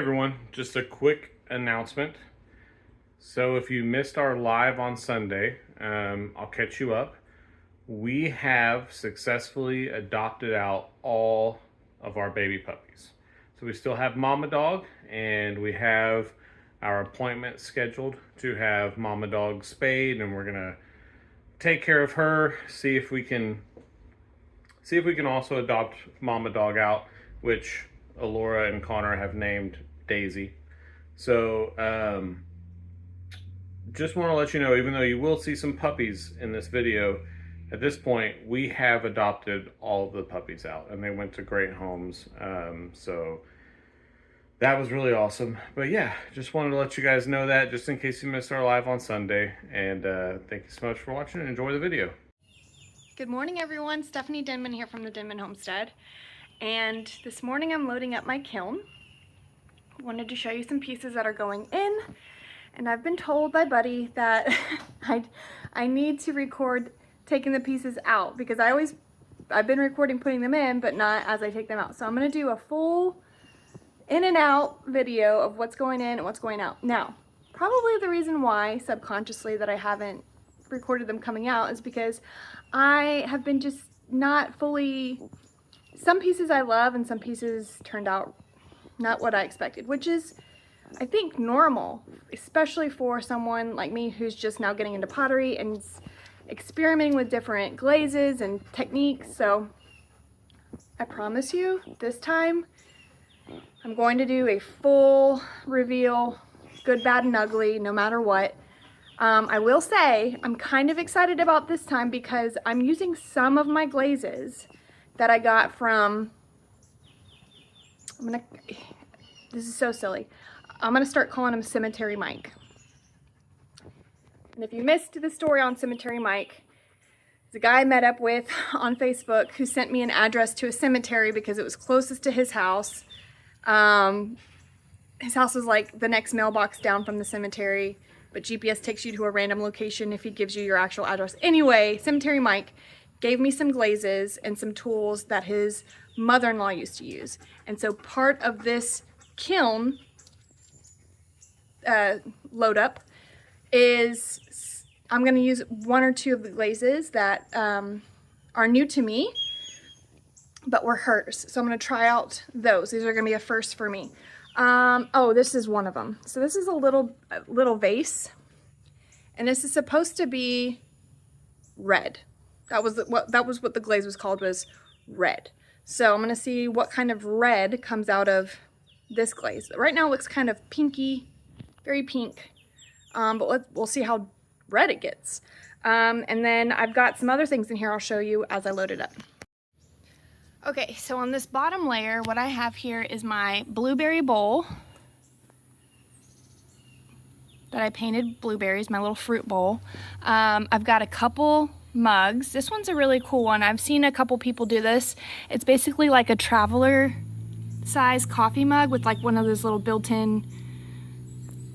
everyone, just a quick announcement. So if you missed our live on Sunday, I'll catch you up. We have successfully adopted out all of our baby puppies. So we still have Mama Dog, and we have our appointment scheduled to have Mama Dog spayed, and we're gonna take care of her, see if we can also adopt Mama Dog out, which Alora and Connor have named Daisy. So just want to let you know, even though you will see some puppies in this video, at this point we have adopted all of the puppies out, and they went to great homes. So that was really awesome. But yeah, just wanted to let you guys know that, just in case you missed our live on Sunday. And thank you so much for watching, and enjoy the video. Good morning, everyone. Stephanie Denman here from the Denman Homestead. And this morning I'm loading up my kiln. Wanted to show you some pieces that are going in. And I've been told by Buddy that I need to record taking the pieces out, because I've been recording putting them in, but not as I take them out. So I'm going to do a full in and out video of what's going in and what's going out. Now, probably the reason why subconsciously that I haven't recorded them coming out is because I have been just not fully, some pieces I love and some pieces turned out not what I expected, which is, I think, normal, especially for someone like me who's just now getting into pottery and experimenting with different glazes and techniques. So I promise you, this time I'm going to do a full reveal, good, bad, and ugly, no matter what. I will say I'm kind of excited about this time because I'm using some of my glazes that I got from, this is so silly. I'm gonna start calling him Cemetery Mike. And if you missed the story on Cemetery Mike, it's a guy I met up with on Facebook who sent me an address to a cemetery because it was closest to his house. His house is like the next mailbox down from the cemetery, but GPS takes you to a random location if he gives you your actual address. Anyway, Cemetery Mike gave me some glazes and some tools that his mother-in-law used to use. And so part of this kiln load up is I'm going to use one or two of the glazes that are new to me, but were hers. So I'm going to try out those. These are going to be a first for me. Oh, this is one of them. So this is a little vase, and this is supposed to be red. That was what the glaze was called, was red. So I'm going to see what kind of red comes out of this glaze. But right now it looks kind of pinky, very pink. But we'll see how red it gets. And then I've got some other things in here I'll show you as I load it up. Okay, so on this bottom layer, what I have here is my blueberry bowl that I painted blueberries, my little fruit bowl. I've got a couple mugs. This one's a really cool one. I've seen a couple people do this. It's basically like a traveler size coffee mug with like one of those little built-in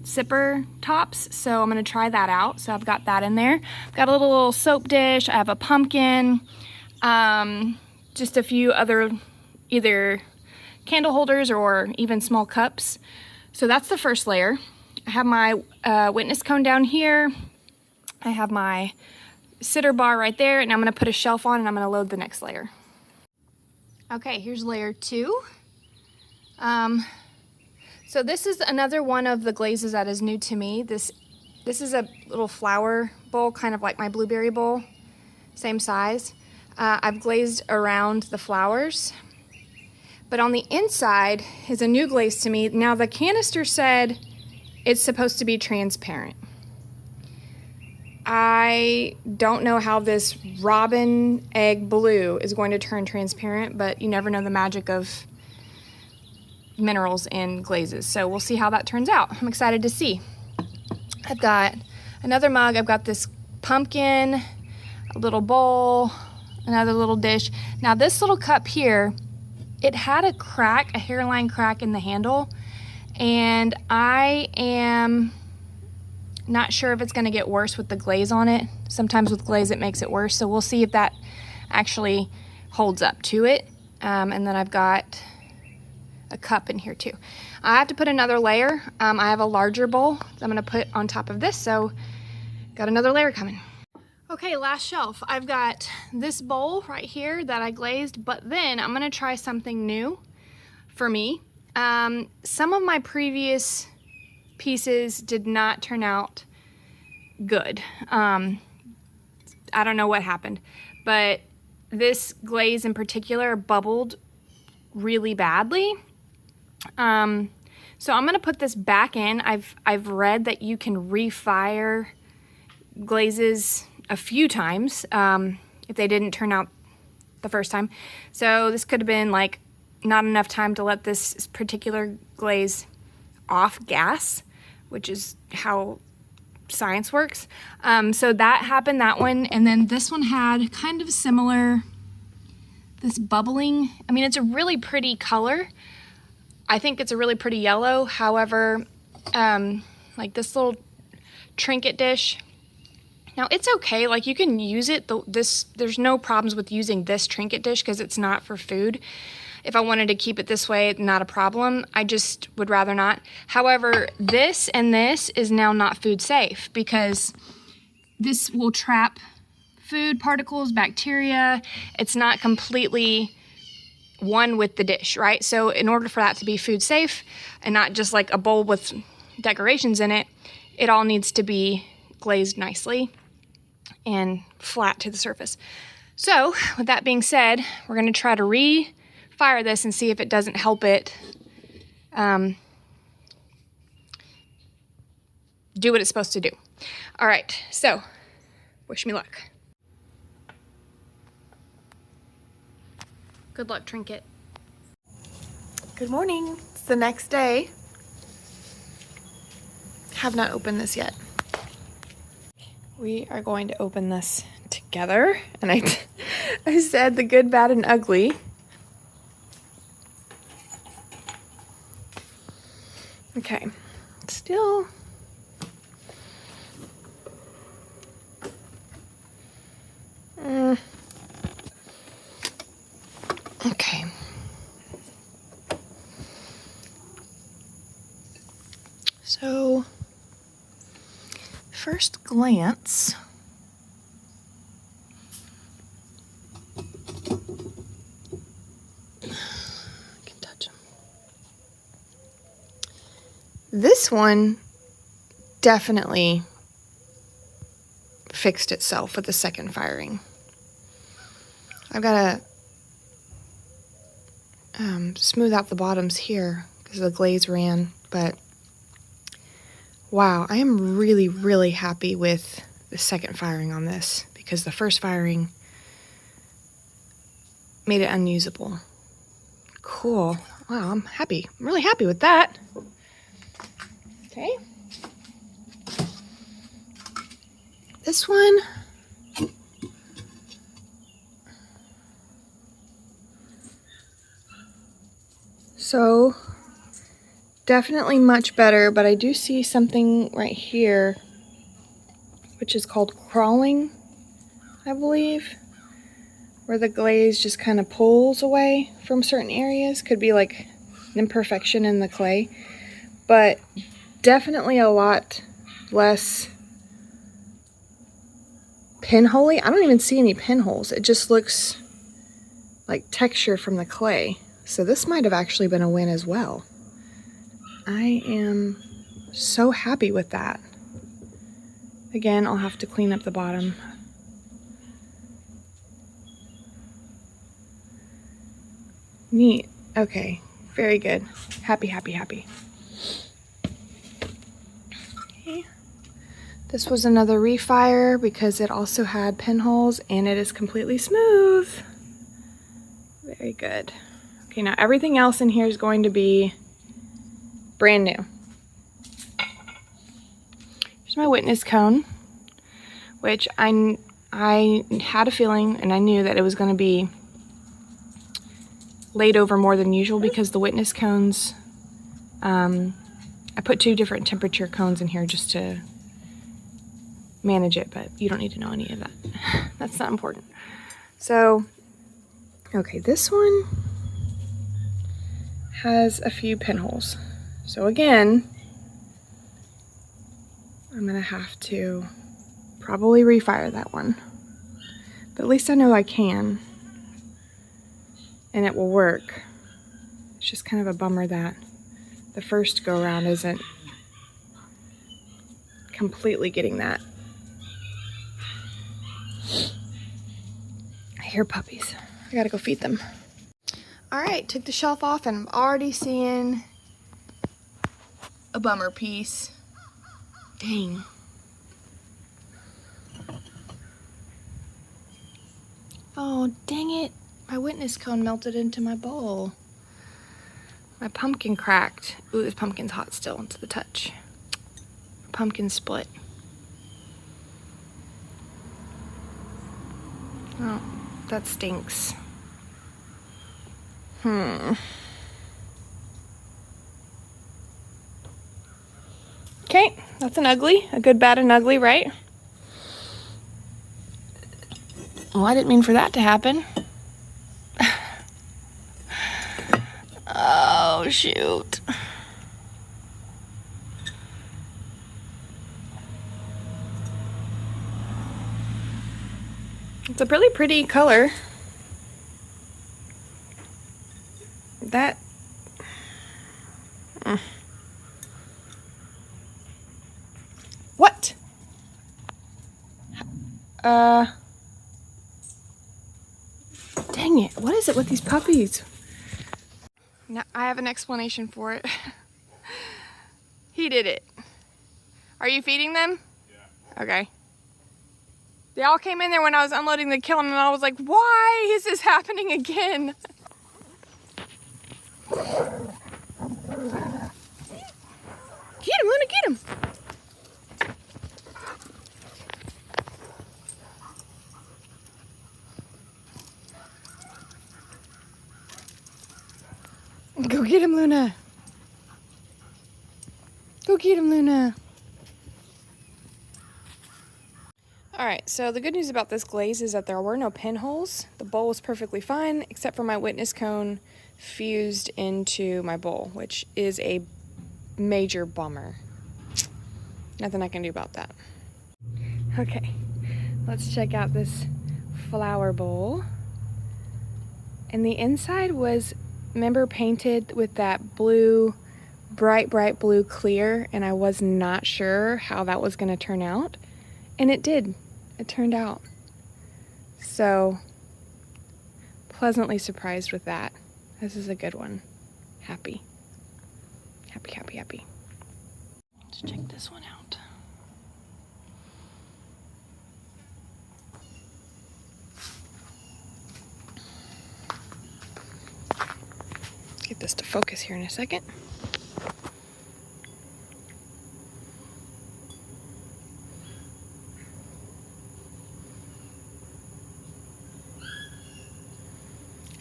sipper tops. So I'm gonna try that out. So I've got that in there. I've got a little soap dish. I have a pumpkin. Just a few other either candle holders or even small cups. So that's the first layer. I have my witness cone down here. I have my sitter bar right there, and I'm gonna put a shelf on and I'm gonna load the next layer. Okay, here's layer 2. So this is another one of the glazes that is new to me. This is a little flower bowl, kind of like my blueberry bowl, same size. I've glazed around the flowers, but on the inside is a new glaze to me. Now the canister said it's supposed to be transparent. I don't know how this robin egg blue is going to turn transparent, but you never know the magic of minerals in glazes. So we'll see how that turns out. I'm excited to see. I've got another mug. I've got this pumpkin, a little bowl, another little dish. Now this little cup here, it had a crack, a hairline crack in the handle, and I am not sure if it's going to get worse with the glaze on it. Sometimes with glaze it makes it worse, so we'll see if that actually holds up to it. And then I've got a cup in here too. I have to put another layer. I have a larger bowl that I'm gonna put on top of this, so got another layer coming. Okay, last shelf. I've got this bowl right here that I glazed, but then I'm gonna try something new for me. Some of my previous pieces did not turn out good. I don't know what happened, but this glaze in particular bubbled really badly. So I'm gonna put this back in. I've read that you can refire glazes a few times if they didn't turn out the first time. So this could have been like not enough time to let this particular glaze off gas, which is how science works. So that happened, that one. And then this one had kind of similar, this bubbling. I mean, it's a really pretty color. I think it's a really pretty yellow. However, like this little trinket dish, now it's okay, like you can use it. There's no problems with using this trinket dish because it's not for food. If I wanted to keep it this way, not a problem. I just would rather not. However, this and this is now not food safe because this will trap food particles, bacteria. It's not completely one with the dish, right? So in order for that to be food safe and not just like a bowl with decorations in it, it all needs to be glazed nicely and flat to the surface. So with that being said, we're gonna try to refire this and see if it doesn't help it do what it's supposed to do. All right, so wish me luck. Good luck, Trinket. Good morning. It's the next day. Have not opened this yet. We are going to open this together. And I said the good, bad, and ugly. Okay, still. Okay. So, first glance, I can touch them. This one definitely fixed itself with the second firing. I've got to smooth out the bottoms here because the glaze ran, but wow, I am really, really happy with the second firing on this because the first firing made it unusable. Cool. Wow, I'm happy. I'm really happy with that. Okay. This one. So, definitely much better, but I do see something right here, which is called crawling, I believe, where the glaze just kind of pulls away from certain areas. Could be like an imperfection in the clay, but definitely a lot less pinholey. I don't even see any pinholes. It just looks like texture from the clay. So this might have actually been a win as well. I am so happy with that. Again, I'll have to clean up the bottom. Neat. Okay, very good. Happy, happy, happy. Okay. This was another refire because it also had pinholes and it is completely smooth. Very good. Okay, now everything else in here is going to be brand new. Here's my witness cone, which I had a feeling and I knew that it was going to be laid over more than usual because the witness cones, I put 2 different temperature cones in here just to manage it, but you don't need to know any of that. That's not important. So, okay, this one has a few pinholes. So again, I'm gonna have to probably refire that one. But at least I know I can. And it will work. It's just kind of a bummer that the first go around isn't completely getting that. I hear puppies. I gotta go feed them. All right, took the shelf off and I'm already seeing a bummer piece. Dang. Oh, dang it. My witness cone melted into my bowl. My pumpkin cracked. Ooh, this pumpkin's hot still to the touch. Pumpkin split. Oh, that stinks. Okay, that's an ugly. A good, bad, and ugly, right? Well, I didn't mean for that to happen. Oh, shoot. It's a really pretty color. That... What? Dang it. What is it with these puppies? Now, I have an explanation for it. He did it. Are you feeding them? Yeah. Okay. They all came in there when I was unloading the kiln and I was like, why is this happening again? Get him, Luna, get him. Go get him, Luna. Go get him, Luna. All right, so the good news about this glaze is that there were no pinholes. The bowl was perfectly fine, except for my witness cone fused into my bowl, which is a major bummer. Nothing I can do about that. Okay, let's check out this flower bowl. And the inside was, remember, painted with that blue, bright blue clear, and I was not sure how that was gonna turn out. And it did. It turned out. So, pleasantly surprised with that. This is a good one. Happy. Happy, happy, happy. Let's check this one out. Get this to focus here in a second.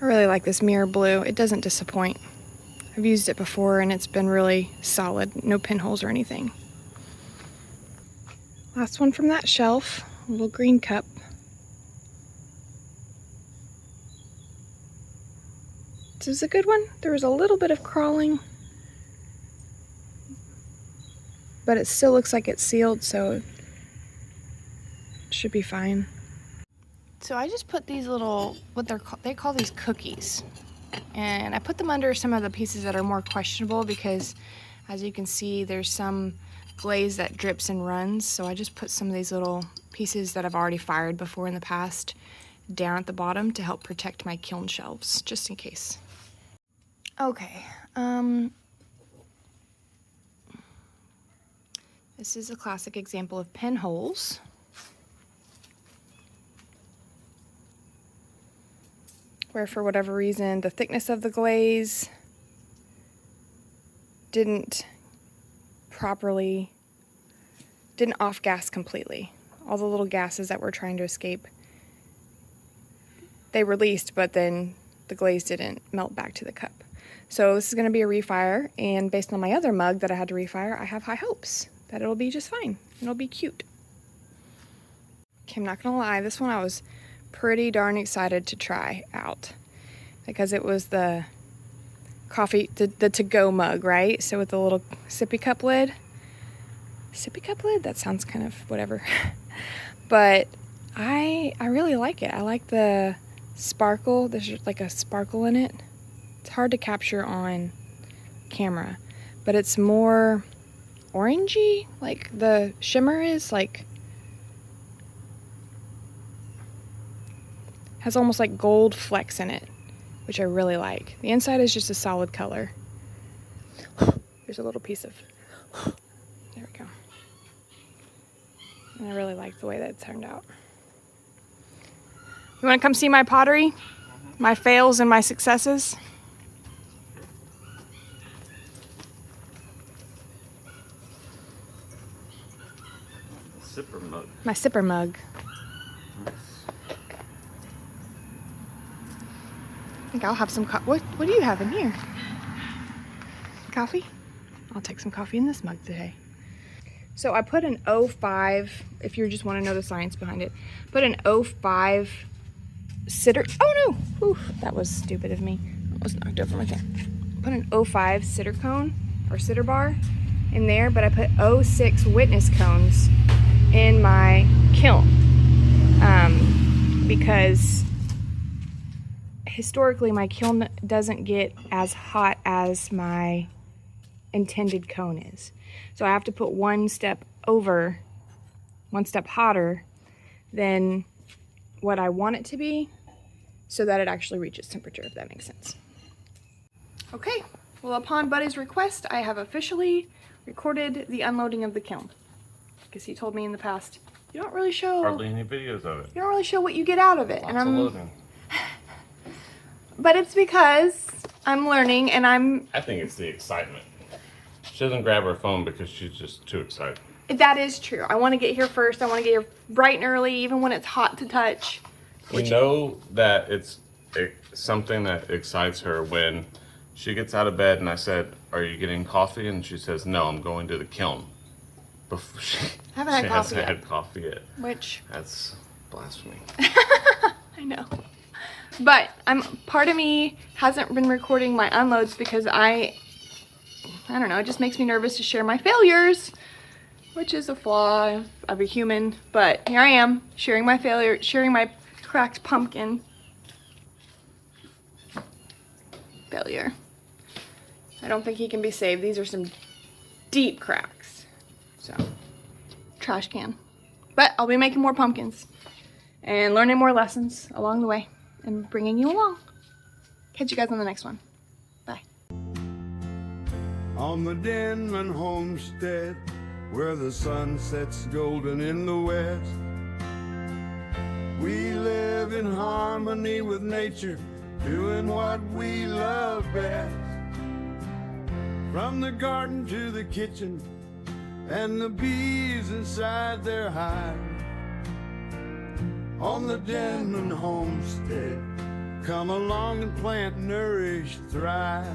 I really like this mirror blue. It doesn't disappoint. I've used it before and it's been really solid. No pinholes or anything. Last one from that shelf. A little green cup. This is a good one. There was a little bit of crawling, but it still looks like it's sealed, so it should be fine. So I just put these little, they call these cookies, and I put them under some of the pieces that are more questionable because, as you can see, there's some glaze that drips and runs. So I just put some of these little pieces that I've already fired before in the past down at the bottom to help protect my kiln shelves, just in case. Okay, this is a classic example of pinholes. Where for whatever reason, the thickness of the glaze didn't off-gas completely. All the little gases that were trying to escape, they released, but then the glaze didn't melt back to the cup. So this is going to be a refire, and based on my other mug that I had to refire, I have high hopes that it'll be just fine. It'll be cute. Okay, I'm not going to lie, this one I was pretty darn excited to try out because it was the coffee, the to-go mug, right? So with the little sippy cup lid. Sippy cup lid? That sounds kind of whatever. But I really like it. I like the sparkle. There's like a sparkle in it. It's hard to capture on camera, but it's more orangey, like the shimmer is, like has almost like gold flecks in it, which I really like. The inside is just a solid color. There's a little piece of, there we go. And I really like the way that it turned out. You want to come see my pottery? My fails and my successes? Sipper mug. My sipper mug. Nice. I think I'll have some what do you have in here? Coffee? I'll take some coffee in this mug today. So I put an 05, if you just want to know the science behind it, put an 05 sitter, oh no, oof, that was stupid of me. Almost knocked over my thing. Put an 05 sitter cone, or sitter bar in there, but I put 06 witness cones in my kiln. Because historically my kiln doesn't get as hot as my intended cone is. So I have to put one step hotter than what I want it to be so that it actually reaches temperature, if that makes sense. Okay, well, upon Buddy's request, I have officially recorded the unloading of the kiln. Because he told me in the past, you don't really show Hardly any videos of it. You don't really show what you get out of it. Lots of loading. But it's because I'm learning and I think it's the excitement. She doesn't grab her phone because she's just too excited. That is true. I want to get here first. I want to get here bright and early, even when it's hot to touch. We know that it's something that excites her when she gets out of bed and I said, "Are you getting coffee?" And she says, "No, I'm going to the kiln." Before she Haven't had coffee yet. had coffee yet. Which That's blasphemy. I know. But part of me hasn't been recording my unloads because I don't know, it just makes me nervous to share my failures, which is a flaw of a human. But here I am, sharing my cracked pumpkin failure. I don't think he can be saved. These are some deep cracks. So, trash can. But I'll be making more pumpkins and learning more lessons along the way and bringing you along. Catch you guys on the next one. Bye. On the Denman Homestead, where the sun sets golden in the west, we live in harmony with nature, doing what we love best. From the garden to the kitchen, and the bees inside their hive. On the Denman Homestead, come along and plant, nourish, thrive.